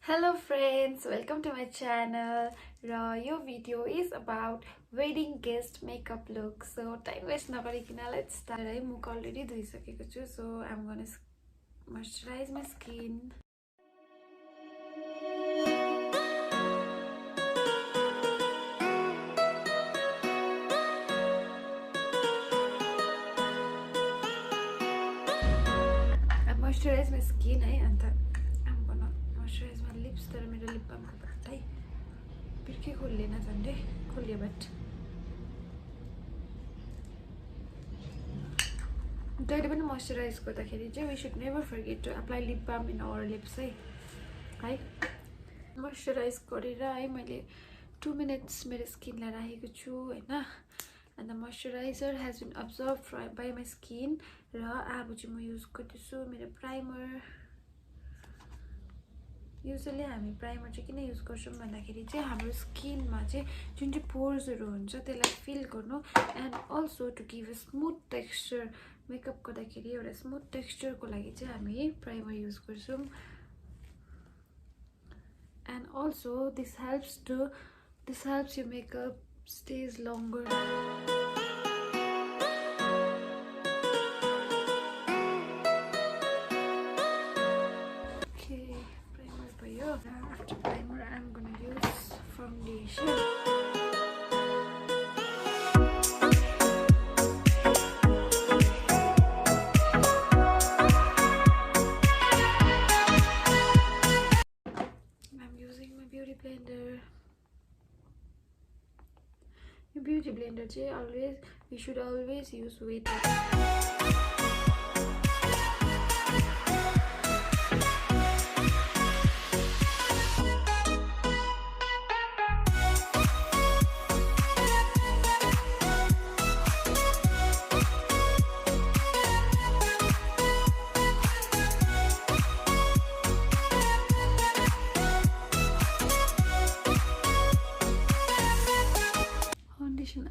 Hello friends, welcome to my channel. Your video is about wedding guest makeup look. So time waste nagarikina let's start. I'm already dhuisakeko chu, so I'm gonna moisturize my skin. I moisturize my skin and I'm gonna moisturize my lips. तर मेरो lip balm को बाटै बिर्के खोल्लेन झन्डै खोल्यो but जहिले पनि moisturise गर्दाखेरि चाहिँ we should never forget to apply lip balm in our lips है मोइस्चराइज गरेर है मैले 2 minutes मेरो स्किनलाई राखेको छु हैन and the moisturizer has been absorbed by my skin र अब चाहिँ म युज गर्दैछु मेरो प्राइमर युजुअली हामी प्राइमर चाहिँ किन युज गर्छौं भन्दाखेरि चाहिँ हाम्रो स्किनमा चाहिँ जुन चाहिँ पोर्सहरु हुन्छ त्यसलाई फिल गर्नु and also to give a smooth texture makeup गर्दाखेरि एउटा स्मुथ टेक्सचरको लागि चाहिँ हामी प्राइमर युज गर्छौं and also this helps your makeup stays longer. After primer, I'm gonna use foundation. I'm using my beauty blender. Your beauty blender, we should always use wet.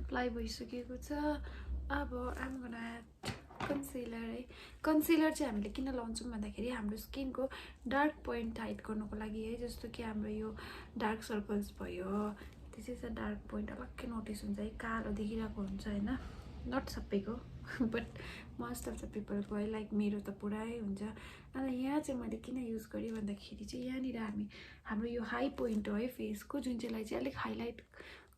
Apply भइसकेको छ अब I'm gonna add concealer है concealer चाहिँ हामीले किन लाउँछौं भन्दाखेरि हाम्रो स्किनको dark point hide गर्नको लागि है जस्तो कि हाम्रो यो डार्क सर्कल्स भयो this is a dark point अलग्गै नोटिस हुन्छ है कालो देखिरहेको हुन्छ हैन नट सबैको बट मोस्ट अफ द पीपल को लाइक मेरो त पुरै हुन्छ अनि यहाँ चाहिँ मैले किन युज गरे भन्दाखेरि चाहिँ यहाँ नि हाम्रो यो हाई पोइन्ट हो है फेसको जुन चाहिँलाई चाहिँ अलिक हाइलाइट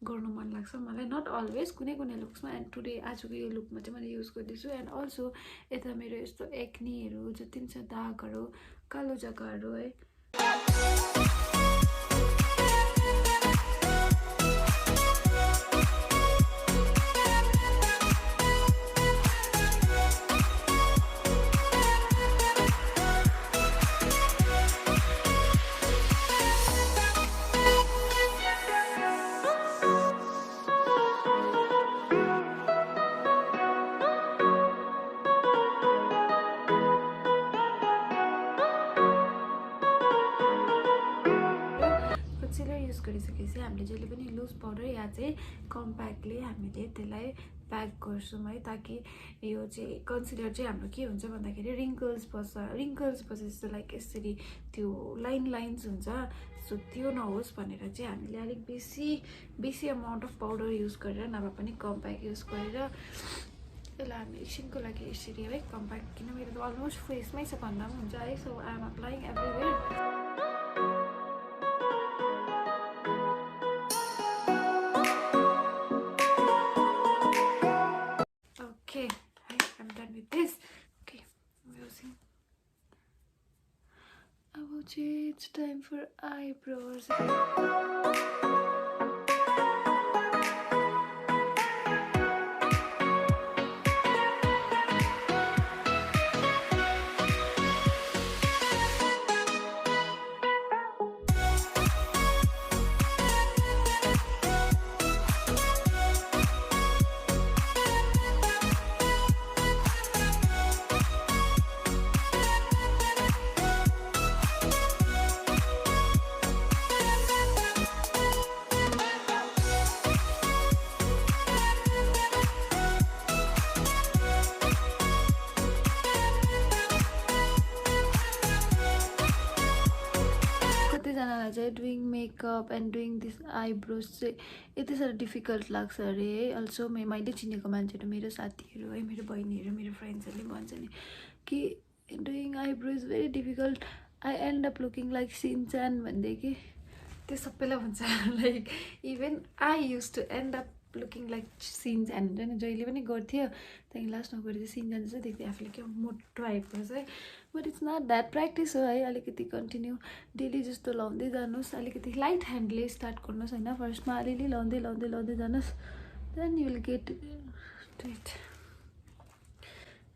गर्नु मन लाग्छ मलाई नट अलवेज कुनै लुक्समा एन्ड टुडे आजको यो लुकमा चाहिँ मैले युज गर्दैछु एन्ड अल्सो यता मेरो यस्तो एक्नीहरु जति पनि छ दागहरु कालो जग्गाहरु है गरिसकेपछि हामीले जहिले पनि लुज पाउडर या चाहिँ कम्प्याक्टली हामीले त्यसलाई प्याक गर्छौं है ताकि यो चाहिँ कन्सिलर चाहिँ हाम्रो के हुन्छ भन्दाखेरि रिंकल्स बसेपछि लाइक यसरी त्यो लाइन्स हुन्छ सो त्यो नहोस् भनेर चाहिँ हामीले अलिक बेसी अमाउन्ट अफ पाउडर युज गरेर नभए पनि कम्प्याक्ट युज गरेर यसलाई हामी एकछिनको लागि यसरी है कम्प्याक्ट किन मेरो त अलमोस्ट फेसमै छ भन्दा पनि हुन्छ है so I am applying everywhere it's time for eyebrows. कतिजनालाई चाहिँ doing makeup and doing this eyebrows चाहिँ यति साह्रो डिफिकल्ट लाग्छ अरे है। अल्सो मैले चिनेको मान्छेहरू, मेरो साथीहरू है, मेरो बहिनीहरू, मेरो फ्रेन्ड्सहरूले भन्छ नि कि doing eyebrow is very difficult, I end up looking like Shinchan भन्दै कि त्यो सबैलाई भन्छ। Like even I used to end up looking like Shinchan हुन्छ नि, जहिले पनि गर्थ्यो त्यहाँदेखि लास्टमा गएर चाहिँ सिनच्यान चाहिँ देख्थ्यो आफूले क्या मोटो आइब्रोज है। But it's not that, practice हो है। अलिकति कन्टिन्यू डेली जस्तो लाउँदै जानुहोस्, अलिकति लाइट ह्यान्डले स्टार्ट गर्नुहोस् होइन। फर्स्टमा अलिअलि लाउँदै लाउँदै लाउँदै जानुहोस्, then you will get to it.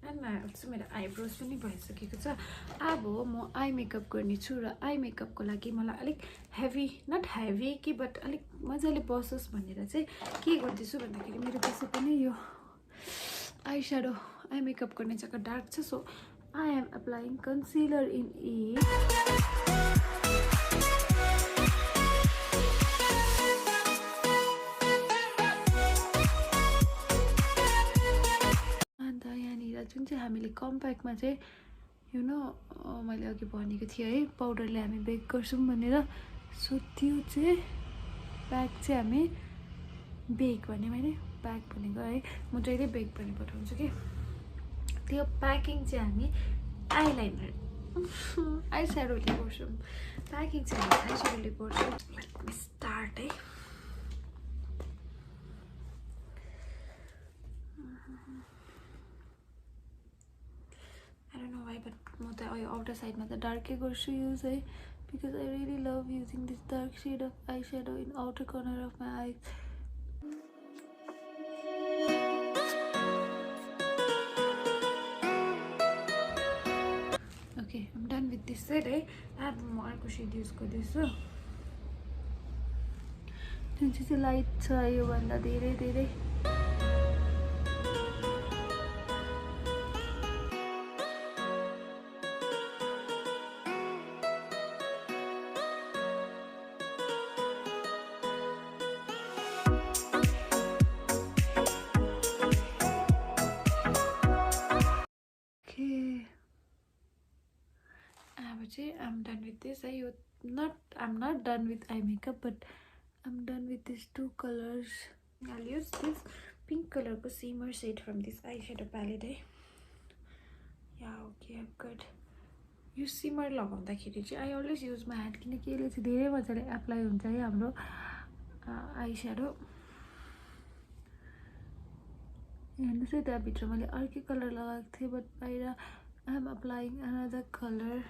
And चाहिँ मेरो आइब्रोज पनि भइसकेको छ। अब म आई मेकअप गर्नेछु र आई मेकअपको लागि मलाई अलिक हेभी, नट हेभी कि बट अलिक मजाले बसोस् भनेर चाहिँ के गर्दैछु भन्दाखेरि मेरो त्यसै पनि यो आई स्याडो आई मेकअप गर्ने जग्गा डार्क छ, so I am applying concealer in it. जुन चाहिँ हामीले कम्प्याक्टमा चाहिँ यु नो मैले अघि भनेको थिएँ है, पाउडरले हामी बेक गर्छौँ भनेर। सो त्यो चाहिँ प्याक चाहिँ हामी बेक भने मैले प्याक भनेको है, म जहिले बेक भने पठाउँछु कि। त्यो प्याकिङ चाहिँ हामी आइलाइनर आई स्याडोले गर्छौँ, प्याकिङ चाहिँ हामी आई स्याडोले गर्छौँ। लेट मी स्टार्ट है। I don't know why, but म त आउटर साइडमा त डार्कै गर्छु युज है, because I really love using this dark shade of eye shadow in outer corner of my eyes. Okay, I am done with this shade है। अब म अर्को सेड युज गर्दैछु, जुन चाहिँ लाइट छ योभन्दा धेरै धेरै। I'm done with this. I'm not done with eye makeup, but I'm done with these two colors. I'll use this pink color shimmer shade from this eyeshadow palette. Yeah, okay, I'm good. You shimmer लगाउँदाखेरि चाहिँ I always use my hand किनकि यसले चाहिँ धेरै मजाले apply हुन्छ है हाम्रो eyeshadow। हेर्नुहोस् है, त्यहाँभित्र मैले अर्कै कलर लगाएको थिएँ, बट बाहिर I am applying another color.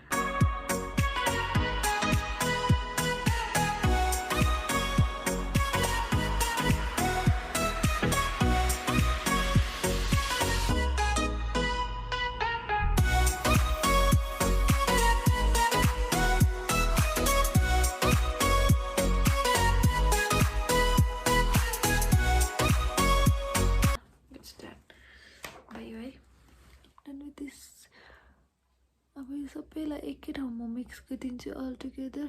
It's done. Bye. Done with this. अब यो सबैलाई एकै ठाउँमा मिक्स गरिदिन्छु all together.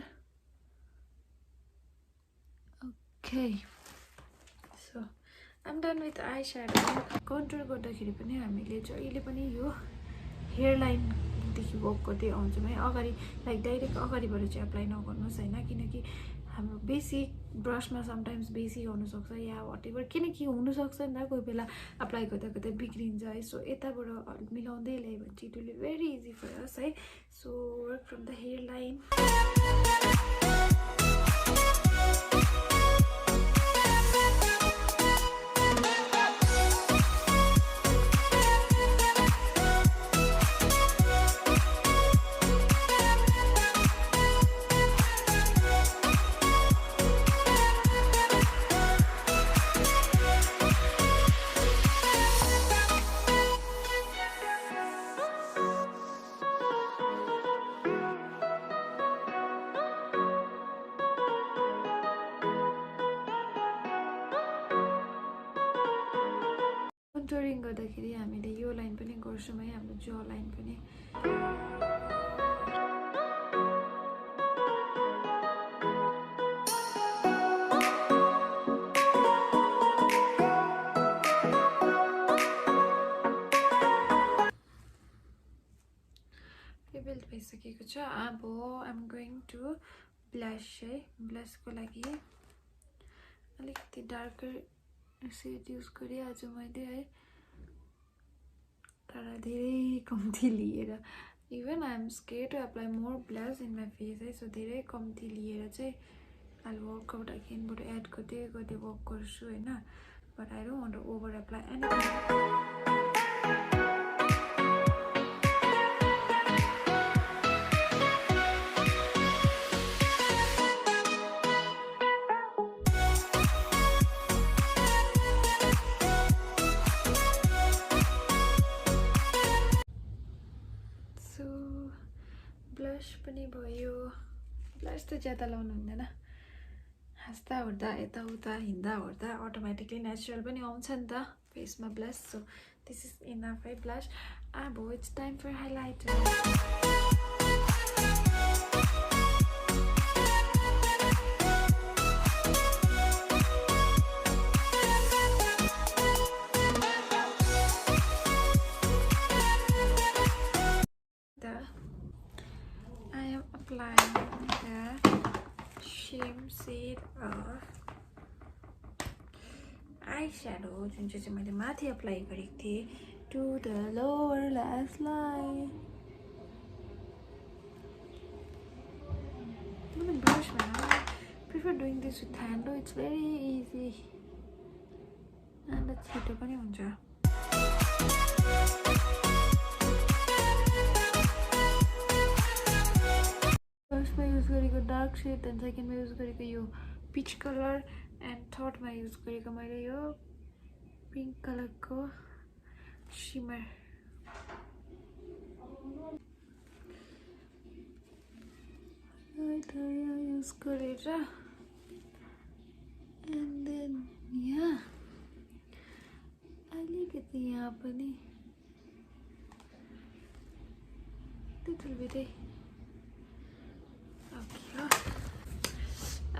Okay, so I am done with eye shadow. Control गर्दाखेरि पनि हामीले जहिले पनि यो हेयर लाइनदेखि वर्क गर्दै आउँछौँ है। अगाडि लाइक डाइरेक्ट अगाडिबाट चाहिँ एप्लाई नगर्नुहोस् होइन, किनकि हाम्रो बेसी ब्रसमा समटाइम्स बेसी आउनुसक्छ या वाटेभर किनकि हुनसक्छ नि त, कोही बेला एप्लाई गर्दा गर्दा बिग्रिन्छ है। सो यताबाट मिलाउँदै ल्यायो भने चाहिँ it will be very easy for us है। So work from the hair line. कन्टुरिङ गर्दाखेरि हामीले यो लाइन पनि गर्छौँ है, हाम्रो जॉ लाइन पनि। बिल्ड भइसकेको छ। अब I am going to blush है ब्लसको लागि अलिकति डार्कर सेड युज गरेँ आज मैले है तर धेरै कम्ती लिएर even I am scared to apply more blush in my face है सो धेरै कम्ती लिएर चाहिँ I'll work out again but add गर्दै वर्क गर्छु हैन but I don't want to over apply anything. So blush पनि भयो ब्लस त ज्यादा लाउनु हुँदैन हाँस्दा ओर्दा यताउता हिँड्दा ओर्दा अटोमेटिकली नेचुरल पनि आउँछ नि त फेसमा blush so this is enough है ब्लस अब it's time for highlighter I am applying the shame shade of eyeshadow जुन चाहिँ मैले माथि अप्लाई गरेको थिएँ to the lower lash line. I'm blush man. I prefer doing this with hand. It's very easy and it's छिटो पनि हुन्छ. फर्स्टमा युज गरेको डार्क शेड एन्ड सेकेन्डमा युज गरेको यो पिच कलर एन्ड थर्डमा युज गरेको मैले यो पिङ्क कलरको शिमर युज गरेर एन्ड देन यहाँ अलिकति यहाँ पनि लिटल बिट है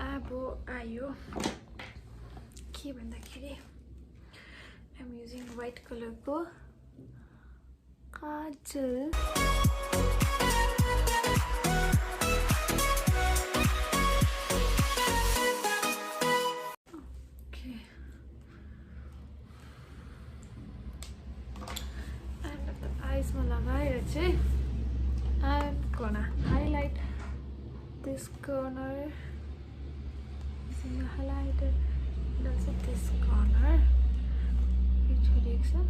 अब आयो के भन्दाखेरि I'm using white कलरको काजल ओके एन्ड आइजमा लगाएर चाहिँ I'm gonna highlight this corner using a highlighter and also this corner which is and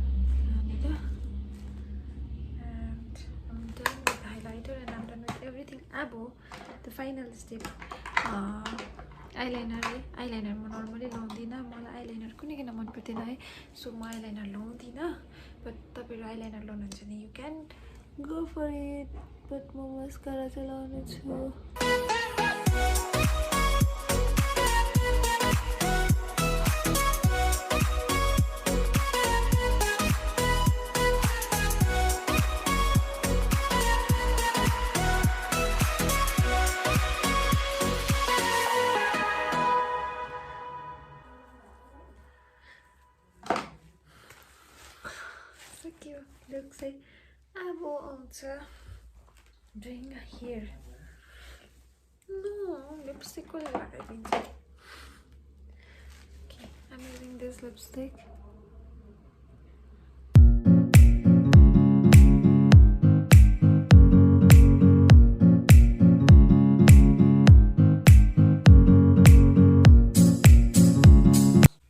I'm done with the highlighter and I'm done with everything above the final step eyeliner है eyeliner म normally लाउँदिनँ मलाई eyeliner कुनै किन मन पर्दैन है so म eyeliner लाउँदिनँ but तपाईहरु eyeliner लाउनुहुन्छ भने you can go for it but म mascara चाहिँ लाउने छु so cute looks like अब आउँछ doing hair no lipstick को लगाइदिन्छु okay I'm using this lipstick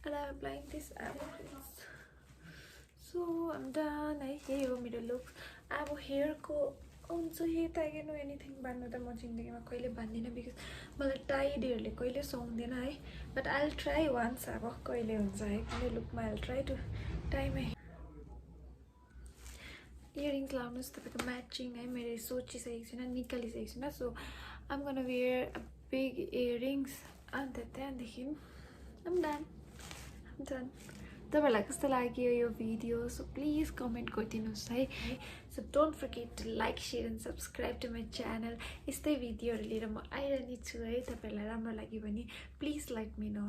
and I'm applying this eyebrows so I'm done I hear you मेरो look अब hair को हुन्छ यता आई नो एनिथिङ भन्नु त म जिन्दगीमा कहिले भन्दिनँ बिकज मलाई टाइडहरूले कहिले सुहाउँदैन है but I will try once अब कहिले हुन्छ है कुनै लुकमा I will try to time है इयरिङ्स लाउनुहोस् तपाईँको म्याचिङ है मैले सोचिसकेको छुइनँ निकालिसकेको छुइनँ so I'm gonna wear a big earrings अन्त त्यहाँदेखि आइम डन तपाईँलाई कस्तो लाग्यो यो भिडियो सो प्लिज कमेन्ट गरिदिनुहोस् है so don't forget to like share and subscribe to my channel यस्तै भिडियोहरू लिएर म आइरहने छु है तपाईँहरूलाई राम्रो लाग्यो भने प्लिज लेट मी नो